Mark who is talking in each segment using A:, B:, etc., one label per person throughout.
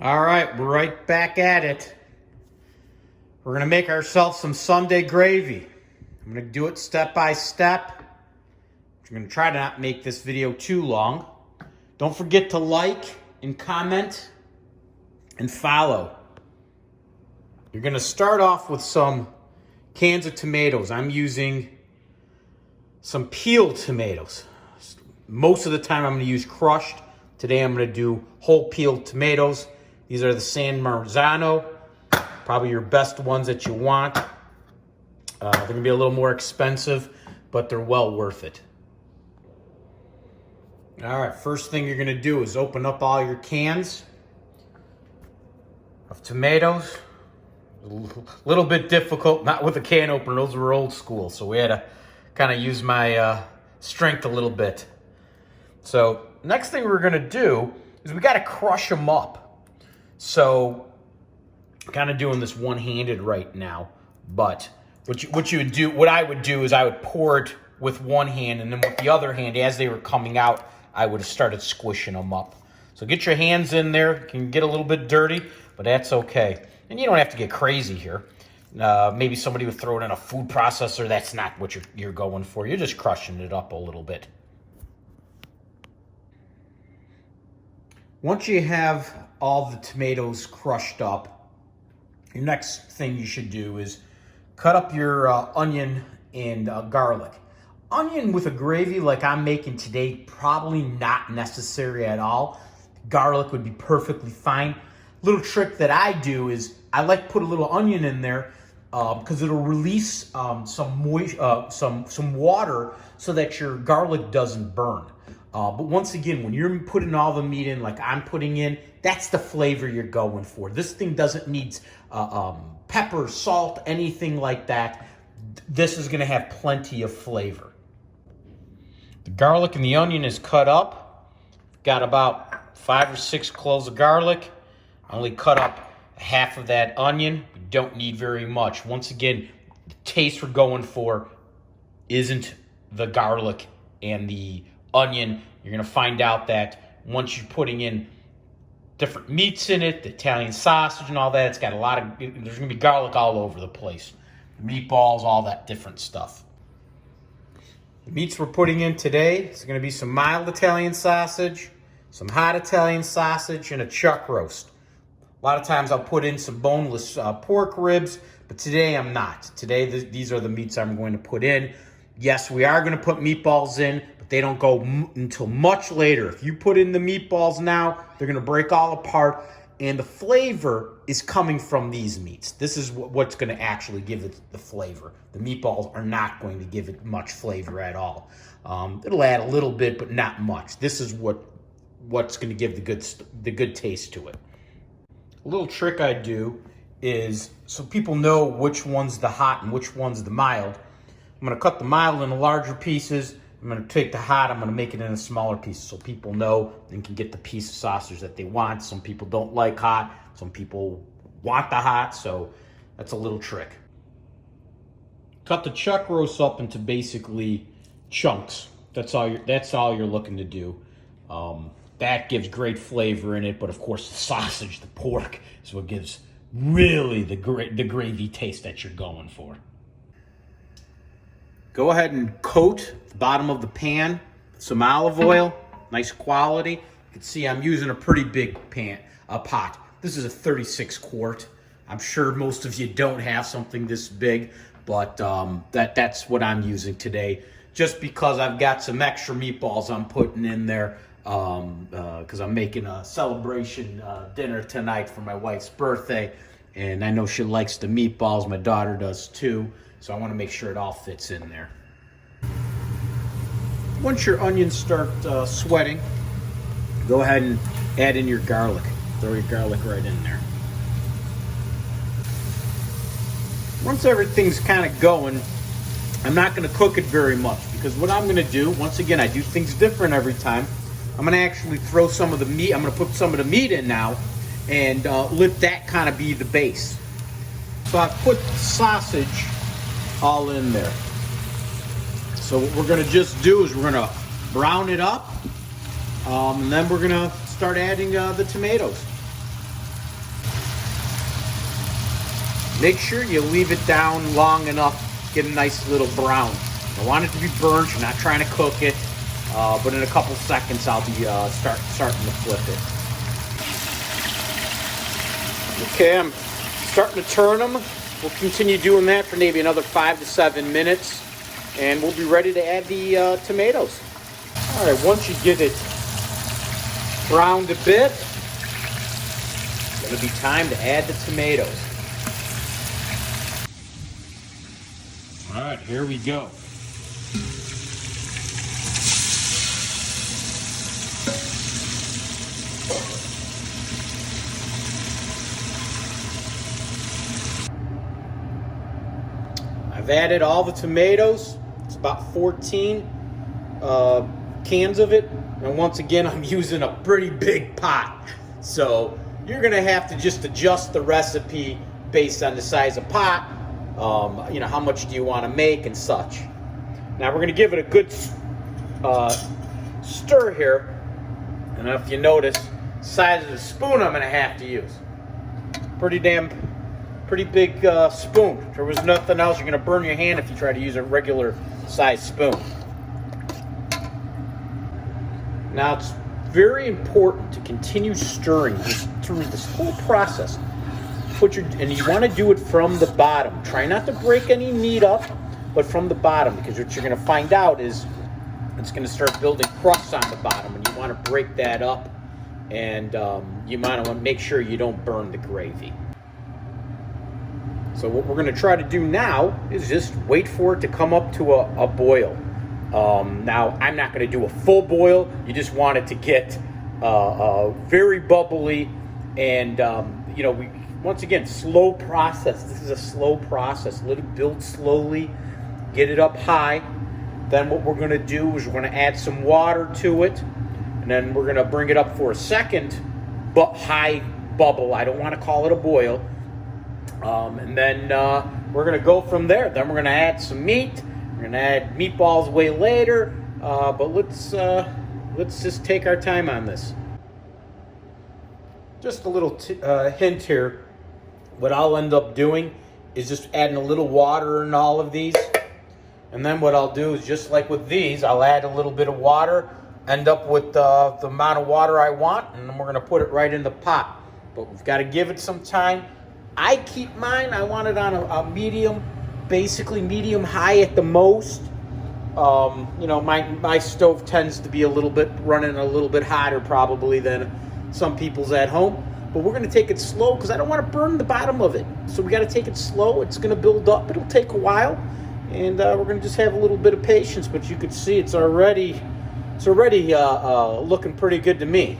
A: All right, we're right back at it. We're gonna make ourselves some Sunday gravy. I'm gonna do it step by step. I'm gonna try to not make this video too long. Don't forget to like and comment and follow. You're gonna start off with some cans of tomatoes. I'm using some peeled tomatoes. Most of the time I'm gonna use crushed. Today I'm gonna do whole peeled tomatoes. These are the San Marzano, probably your best ones that you want. They're gonna be a little more expensive, but they're well worth it. All right, first thing you're gonna do is open up all your cans of tomatoes. A little bit difficult, not with a can opener, those were old school, so we had to kind of use my strength a little bit. So next thing we're gonna do is we gotta crush them up. So, kind of doing this one-handed right now, but what I would do is I would pour it with one hand, and then with the other hand, as they were coming out, I would have started squishing them up. So get your hands in there. It can get a little bit dirty, but that's okay. And you don't have to get crazy here. Maybe somebody would throw it in a food processor. That's not what you're going for. You're just crushing it up a little bit. Once you have all the tomatoes crushed up, your next thing you should do is cut up your onion and garlic. Onion with a gravy like I'm making today, probably not necessary at all. Garlic would be perfectly fine. Little trick that I do is I like to put a little onion in there because it'll release some water so that your garlic doesn't burn. But once again, when you're putting all the meat in like I'm putting in, that's the flavor you're going for. This thing doesn't need pepper, salt, anything like that. This is going to have plenty of flavor. The garlic and the onion is cut up. Got about 5 or 6 cloves of garlic. I only cut up half of that onion. We don't need very much. Once again, the taste we're going for isn't the garlic and the onion. You're going to find out that once you're putting in different meats in it, the Italian sausage and all that, it's got a lot of, there's going to be garlic all over the place. Meatballs, all that different stuff. The meats we're putting in today, it's going to be some mild Italian sausage, some hot Italian sausage, and a chuck roast. A lot of times I'll put in some boneless pork ribs, but today I'm not. Today these are the meats I'm going to put in. Yes, we are going to put meatballs in, but they don't go until much later. If you put in the meatballs now, they're going to break all apart, and the flavor is coming from these meats. This is what's going to actually give it the flavor. The meatballs are not going to give it much flavor at all. It'll add a little bit, but not much. This is what's going to give the good taste to it. A little trick I do is so people know which one's the hot and which one's the mild. I'm going to cut the mild into larger pieces. I'm going to take the hot, I'm going to make it into smaller pieces so people know and can get the piece of sausage that they want. Some people don't like hot. Some people want the hot, so that's a little trick. Cut the chuck roast up into basically chunks. That's all you're looking to do. That gives great flavor in it, but of course the sausage, the pork, is what gives really the gravy taste that you're going for. Go ahead and coat the bottom of the pan with some olive oil, nice quality. You can see I'm using a pretty big pot. This is a 36 quart. I'm sure most of you don't have something this big, but that's what I'm using today. Just because I've got some extra meatballs I'm putting in there because I'm making a celebration dinner tonight for my wife's birthday, and I know she likes the meatballs. My daughter does too. So I want to make sure it all fits in there. Once your onions start sweating, go ahead and add in your garlic. Throw your garlic right in there. Once everything's kind of going, I'm not going to cook it very much because what I'm going to do, once again, I do things different every time. I'm going to actually throw some of the meat, I'm going to put some of the meat in now and let that kind of be the base. So I've put the sausage all in there. So what we're going to just do is we're going to brown it up, and then we're going to start adding the tomatoes. Make sure you leave it down long enough, get a nice little brown. I want it to be burnt. You're not trying to cook it, but in a couple seconds I'll be starting to flip it. Okay, I'm starting to turn them. We'll continue doing that for maybe another 5 to 7 minutes, and we'll be ready to add the tomatoes. All right, once you get it browned a bit, it's going to be time to add the tomatoes. All right, here we go. I've added all the tomatoes. It's about 14 cans of it. And once again, I'm using a pretty big pot. So you're gonna have to just adjust the recipe based on the size of pot. How much do you want to make and such. Now we're gonna give it a good stir here. And if you notice, the size of the spoon I'm gonna have to use. Pretty big spoon. If there was nothing else, you're gonna burn your hand if you try to use a regular size spoon. Now it's very important to continue stirring through this whole process. And you want to do it from the bottom. Try not to break any meat up, but from the bottom, because what you're going to find out is it's going to start building crust on the bottom, and you want to break that up, and you might want to make sure you don't burn the gravy. So what we're going to try to do now is just wait for it to come up to a boil. Now, I'm not going to do a full boil. You just want it to get very bubbly, and once again, slow process. This is a slow process. Let it build slowly, get it up high. Then what we're going to do is we're going to add some water to it, and then we're going to bring it up for a second, but high bubble. I don't want to call it a boil. And then we're going to go from there. Then we're going to add some meat. We're going to add meatballs way later, but let's just take our time on this. Just a little hint here. What I'll end up doing is just adding a little water in all of these. And then what I'll do is, just like with these, I'll add a little bit of water, end up with the amount of water I want, and then we're going to put it right in the pot. But we've got to give it some time. I keep mine, I want it on a medium, basically medium high at the most. My stove tends to be running a little bit hotter probably than some people's at home. But we're going to take it slow because I don't want to burn the bottom of it. So we got to take it slow. It's going to build up. It'll take a while. And we're going to just have a little bit of patience. But you can see it's already looking pretty good to me.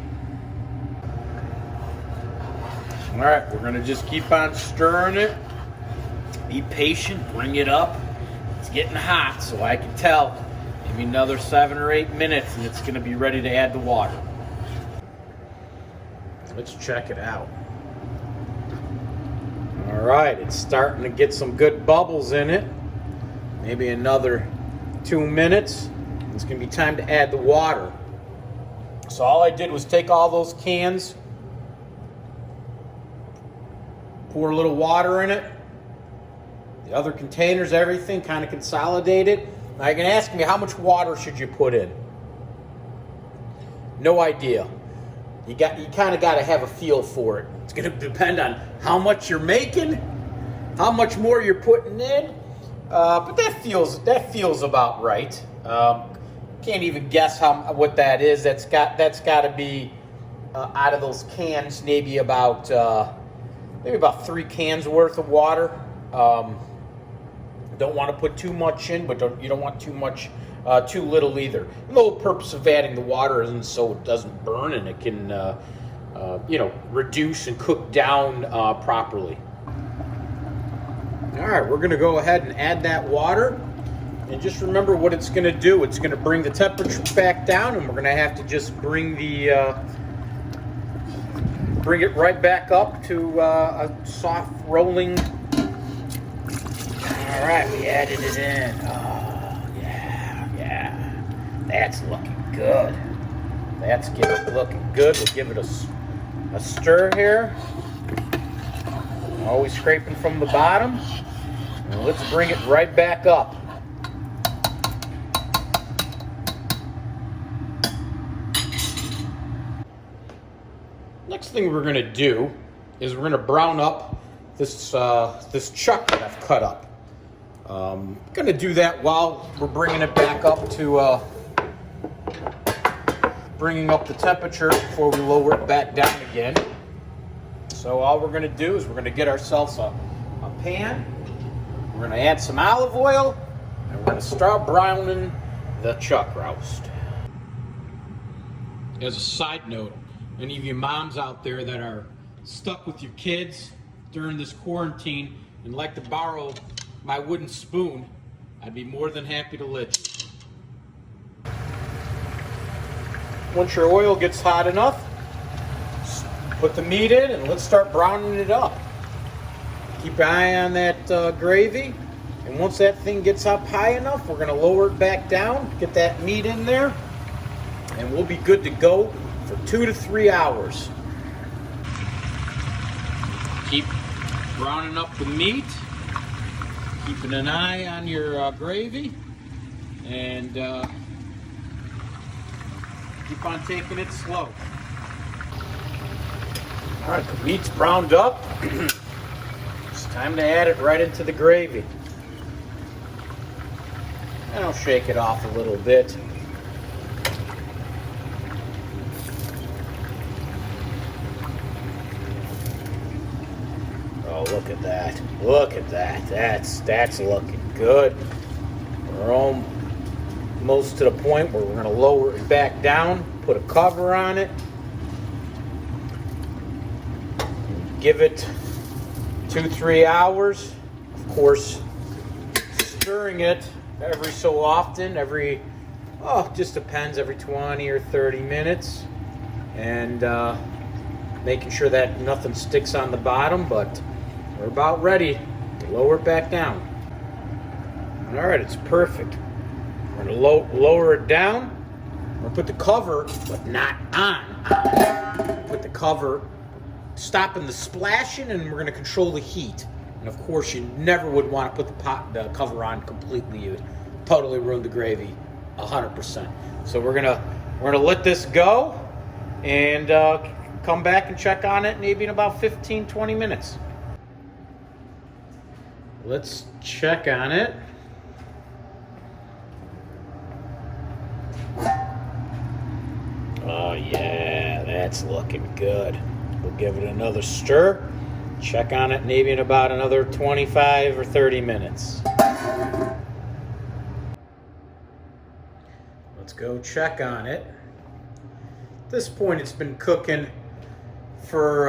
A: All right, we're going to just keep on stirring it. Be patient. Bring it up. It's getting hot, so I can tell. Maybe another 7 or 8 minutes, and it's going to be ready to add the water. Let's check it out. All right, it's starting to get some good bubbles in it. Maybe another 2 minutes. It's going to be time to add the water. So all I did was take all those cans, pour a little water in it. The other containers, everything, kind of consolidated. Now you're going to ask me, how much water should you put in? No idea. You kind of got to have a feel for it. It's going to depend on how much you're making, how much more you're putting in. But that feels about right. Can't even guess what that is. That's got to be out of those cans, maybe about 3 cans worth of water. Don't want to put too much in, but you don't want too little either. And the whole purpose of adding the water isn't so it doesn't burn, and it can reduce and cook down properly. All right, we're going to go ahead and add that water. And just remember what it's going to do. It's going to bring the temperature back down, and we're going to have to just bring it right back up to a soft rolling. All right, we added it in. Oh, yeah. That's looking good. Looking good. We'll give it a stir here. Always scraping from the bottom. And let's bring it right back up. Next thing we're going to do is we're going to brown up this this chuck that I've cut up. Going to do that while we're bringing it back up to bringing up the temperature before we lower it back down again. So all we're going to do is we're going to get ourselves a pan. We're going to add some olive oil, and we're going to start browning the chuck roast. As a side note, any of you moms out there that are stuck with your kids during this quarantine and like to borrow my wooden spoon, I'd be more than happy to let you. Once your oil gets hot enough, put the meat in and let's start browning it up. Keep an eye on that gravy, and once that thing gets up high enough, we're going to lower it back down, get that meat in there, and we'll be good to go for 2 to 3 hours. Keep browning up the meat, keeping an eye on your gravy, and keep on taking it slow. All right, the meat's browned up. It's time to add it right into the gravy. And I'll shake it off a little bit. Oh, look at that. Look at that. That's looking good. We're almost to the point where we're going to lower it back down, put a cover on it, give it 2-3 hours. Of course, stirring it every so often, just depends, every 20 or 30 minutes. And making sure that nothing sticks on the bottom, but we're about ready to lower it back down. All right, it's perfect. We're gonna lower it down. We're gonna put the cover, but not on. Put the cover, stopping the splashing, and we're gonna control the heat. And of course, you never would want to put the cover on completely. You would totally ruin the gravy 100%. So we're gonna let this go and come back and check on it maybe in about 15-20 minutes. Let's check on it. Oh yeah, that's looking good. We'll give it another stir. Check on it maybe in about another 25 or 30 minutes. Let's go check on it. At this point, it's been cooking for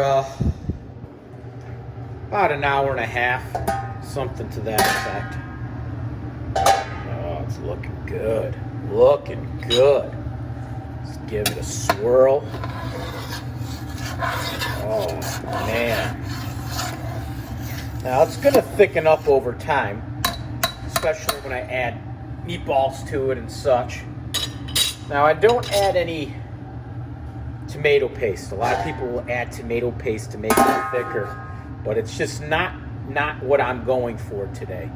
A: about an hour and a half, something to that effect. Oh, it's looking good. Looking good. Let's give it a swirl. Oh, man. Now, it's going to thicken up over time, especially when I add meatballs to it and such. Now, I don't add any tomato paste. A lot of people will add tomato paste to make it thicker, but it's just not what I'm going for today.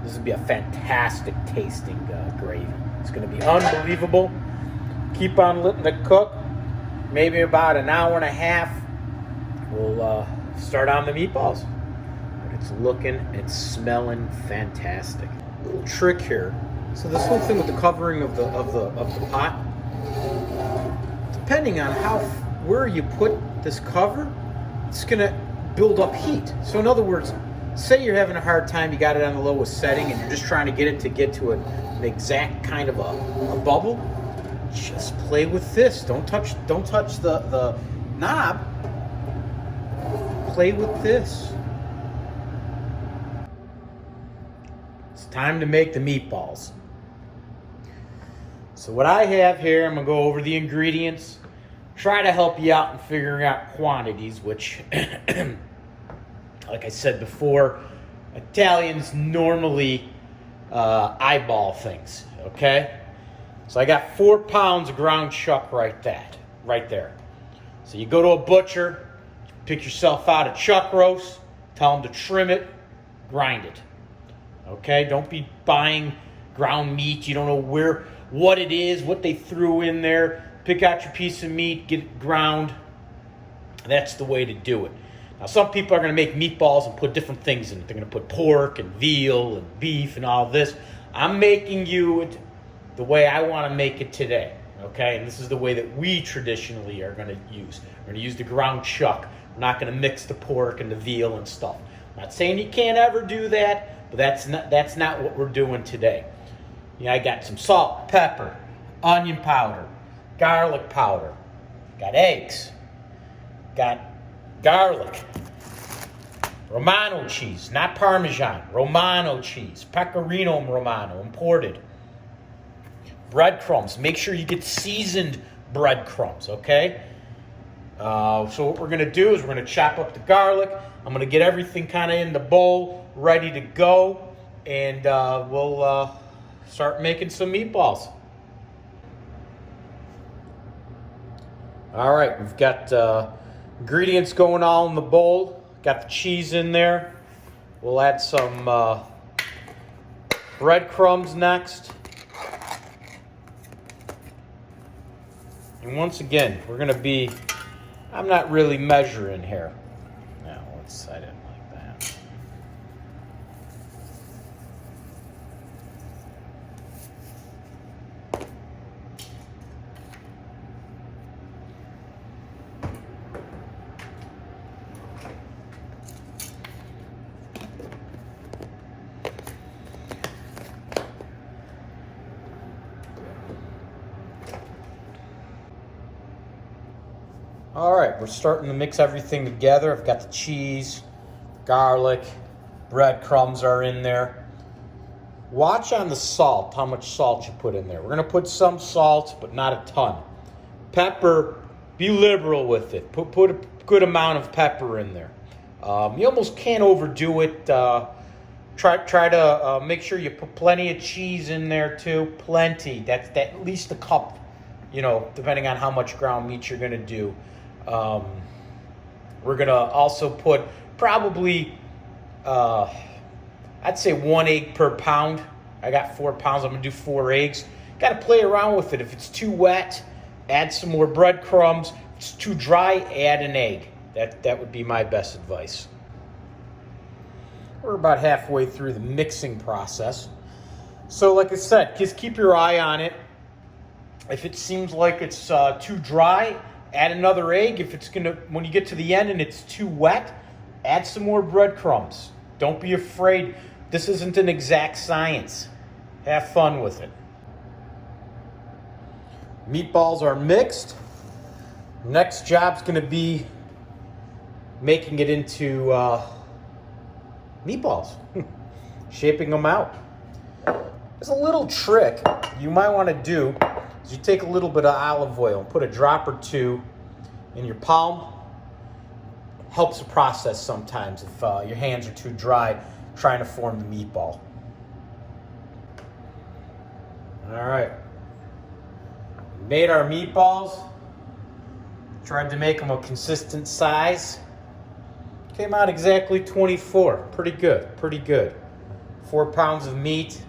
A: This would be a fantastic tasting gravy. It's going to be unbelievable. Keep on letting it cook. Maybe about an hour and a half, we'll start on the meatballs. But it's looking and smelling fantastic. Little trick here. So this whole thing with the covering of the pot, depending on where you put this cover, it's gonna build up heat. So in other words, say you're having a hard time, you got it on the lowest setting, and you're just trying to get it to an exact kind of a bubble. Just play with this. Don't touch the knob. Play with this. It's time to make the meatballs. So what I have here, I'm gonna go over the ingredients, try to help you out in figuring out quantities, which, like I said before, Italians normally eyeball things, okay? So I got 4 pounds of ground chuck right there. So you go to a butcher, Pick yourself out a chuck roast, tell them to trim it, grind it. Okay, don't be buying ground meat. You don't know what it is, what they threw in there. Pick out your piece of meat, get it ground. That's the way to do it. Now, some people are going to make meatballs and put different things in it. They're going to put pork and veal and beef and all this. I'm making you it the way I want to make it today. Okay, and this is the way that we traditionally are going to use. We're going to use the ground chuck. We're not going to mix the pork and the veal and stuff. I'm not saying you can't ever do that, but that's not what we're doing today. I got some salt, pepper, onion powder, garlic powder, got eggs, got garlic, Romano cheese, not Parmesan, Romano cheese, Pecorino Romano, imported. Breadcrumbs. Make sure you get seasoned breadcrumbs, okay? So what we're going to do is we're going to chop up the garlic. I'm going to get everything kind of in the bowl, ready to go, and we'll start making some meatballs. All right, we've got ingredients going all in the bowl. Got the cheese in there. We'll add some breadcrumbs next. And once again, we're going to be, I'm not really measuring here. No, I didn't like that. All right, we're starting to mix everything together. I've got the cheese, garlic, breadcrumbs are in there. Watch on the salt, how much salt you put in there. We're going to put some salt, but not a ton. Pepper, be liberal with it. Put a good amount of pepper in there. You almost can't overdo it. Try to make sure you put plenty of cheese in there too. Plenty. That's at least a cup, depending on how much ground meat you're going to do. We're going to also put probably, I'd say 1 egg per pound. I got 4 pounds. I'm going to do 4 eggs. Got to play around with it. If it's too wet, add some more breadcrumbs. If it's too dry, add an egg. That would be my best advice. We're about halfway through the mixing process. So like I said, just keep your eye on it. If it seems like it's too dry, add another egg. If it's when you get to the end and it's too wet, add some more breadcrumbs. Don't be afraid. This isn't an exact science. Have fun with it. Meatballs are mixed. Next job's going to be making it into meatballs, shaping them out. There's a little trick you might want to do. You take a little bit of olive oil and put a drop or two in your palm. Helps the process sometimes if your hands are too dry trying to form the meatball. All right. Made our meatballs. Tried to make them a consistent size. Came out exactly 24. Pretty good, pretty good. 4 pounds of meat.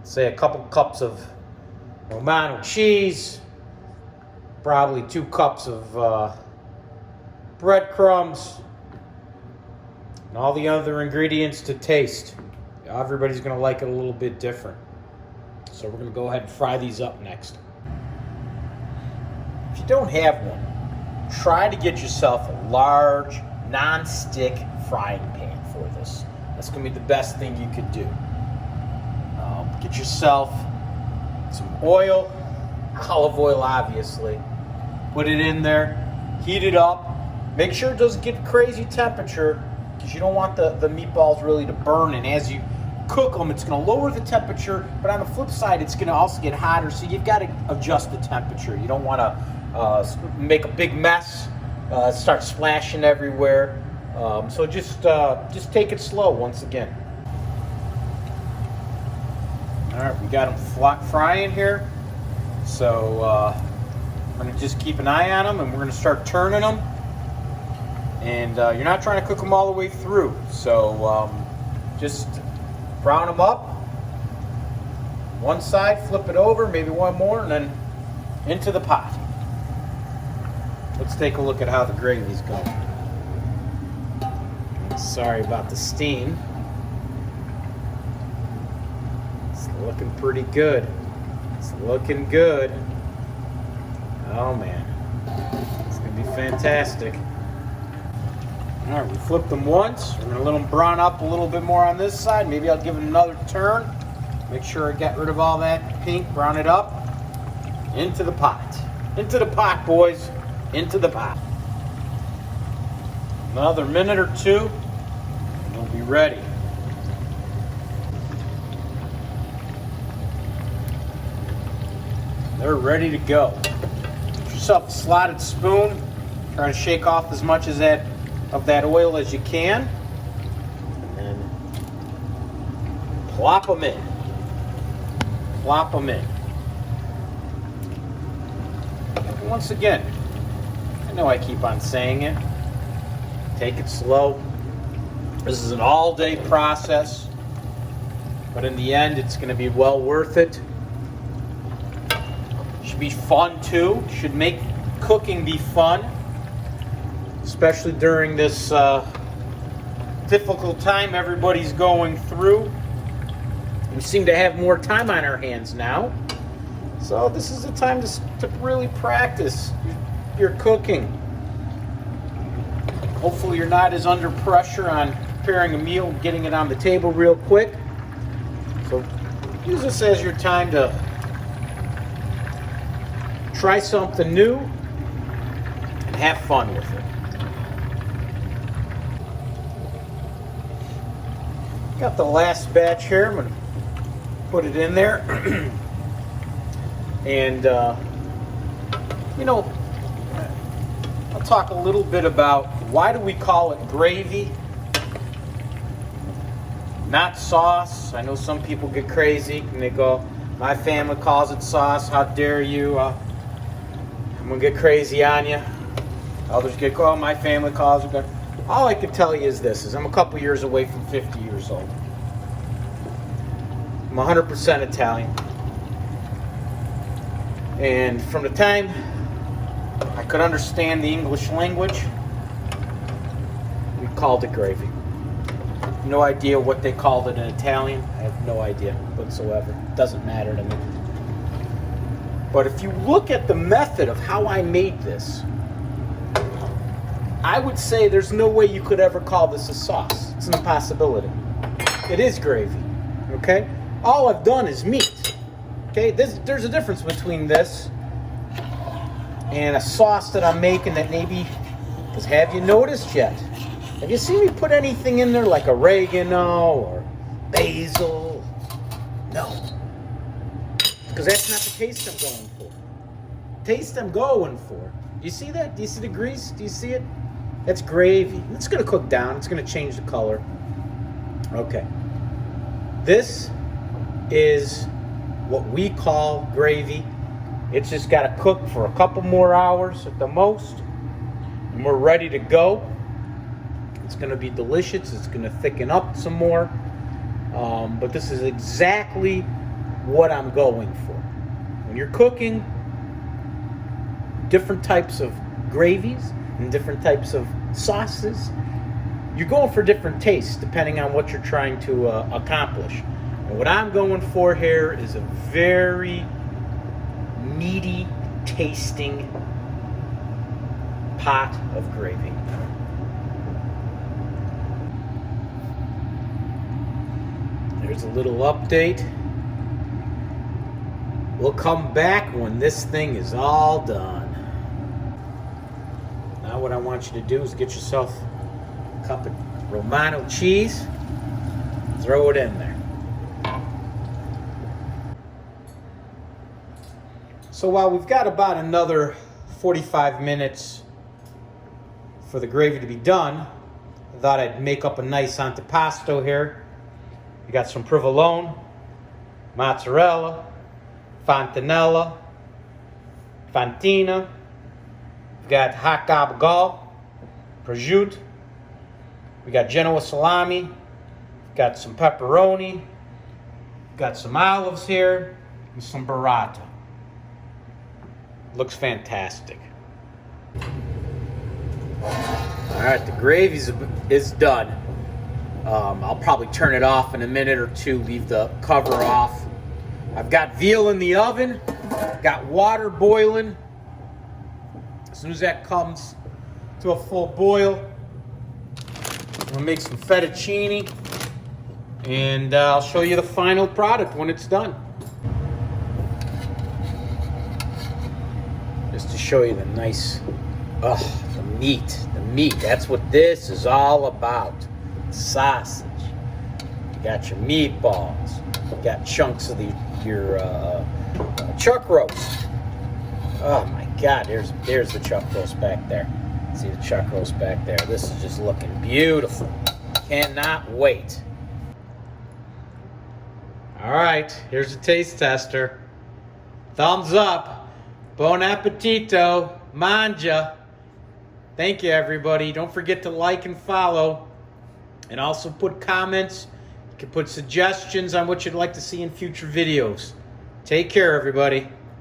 A: Say a couple cups of Romano cheese, probably 2 cups of breadcrumbs, and all the other ingredients to taste. Everybody's going to like it a little bit different. So we're going to go ahead and fry these up next. If you don't have one, try to get yourself a large, non-stick frying pan for this. That's going to be the best thing you could do. Get yourself some oil, olive oil obviously. Put it in there, heat it up. Make sure it doesn't get crazy temperature because you don't want the meatballs really to burn. And as you cook them, it's going to lower the temperature, but on the flip side, it's going to also get hotter. So you've got to adjust the temperature. You don't want to make a big mess, start splashing everywhere. So just take it slow once again. All right, we got them frying here. So I'm going to just keep an eye on them, and we're going to start turning them. and you're not trying to cook them all the way through. So just brown them up. One side, flip it over, maybe one more, and then into the pot. Let's take a look at how the gravy's going. Sorry about the steam. It's looking pretty good. It's looking good. Oh man, it's gonna be fantastic. All right, we flipped them once. We're gonna let them brown up a little bit more on this side. Maybe I'll give it another turn. Make sure I get rid of all that pink, brown it up. Into the pot. Into the pot, boys. Into the pot. Another minute or two, and we'll be ready. They're ready to go. Get yourself a slotted spoon. Try to shake off as much of that oil as you can. And then plop them in. Plop them in. And once again, I know I keep on saying it. Take it slow. This is an all-day process. But in the end, it's going to be well worth it. Should be fun too. Should make cooking be fun. Especially during this difficult time everybody's going through. We seem to have more time on our hands now. So this is the time to really practice your cooking. Hopefully you're not as under pressure on preparing a meal, getting it on the table real quick. So use this as your time to try something new and have fun with it. Got the last batch here. I'm going to put it in there. And, I'll talk a little bit about why do we call it gravy, not sauce. I know some people get crazy and they go, my family calls it sauce. How dare you? I'm going to get crazy on you. Others get, oh, my family calls it. All I can tell you is this, is I'm a couple years away from 50 years old. I'm 100% Italian. And from the time I could understand the English language, we called it gravy. No idea what they called it in Italian. I have no idea whatsoever. It doesn't matter to me. But if you look at the method of how I made this, I would say there's no way you could ever call this a sauce. It's an impossibility. It is gravy, okay? All I've done is meat, okay? There's a difference between this and a sauce that I'm making that maybe, because have you noticed yet? Have you seen me put anything in there like oregano or basil? No. Because that's not the taste I'm going for. Taste I'm going for. Do you see that? Do you see the grease? Do you see it? That's gravy. It's going to cook down. It's going to change the color. Okay. This is what we call gravy. It's just got to cook for a couple more hours at the most. And we're ready to go. It's going to be delicious. It's going to thicken up some more. But this is exactly what I'm going for. When you're cooking different types of gravies and different types of sauces, you're going for different tastes depending on what you're trying to accomplish. And what I'm going for here is a very meaty tasting pot of gravy. There's a little update. We'll come back when this thing is all done. Now what I want you to do is get yourself a cup of Romano cheese. Throw it in there. So while we've got about another 45 minutes for the gravy to be done, I thought I'd make up a nice antipasto here. We got some provolone, mozzarella, fontanella, fontina. We've got hot gabagool, prosciutto. We got Genoa salami. Got some pepperoni. Got some olives here. And some burrata. Looks fantastic. All right, the gravy is done. I'll probably turn it off in a minute or two, leave the cover off. I've got veal in the oven, got water boiling. As soon as that comes to a full boil, I'm gonna make some fettuccine, and I'll show you the final product when it's done. Just to show you the nice, the meat, that's what this is all about. Sausage. You got your meatballs. You got chunks of your chuck roast. Oh my God, there's the chuck roast back there. See the chuck roast back there. This is just looking beautiful. Cannot wait. All right, here's a taste tester. Thumbs up. Buon appetito. Manja. Thank you, everybody. Don't forget to like and follow. And also put comments. You can put suggestions on what you'd like to see in future videos. Take care, everybody.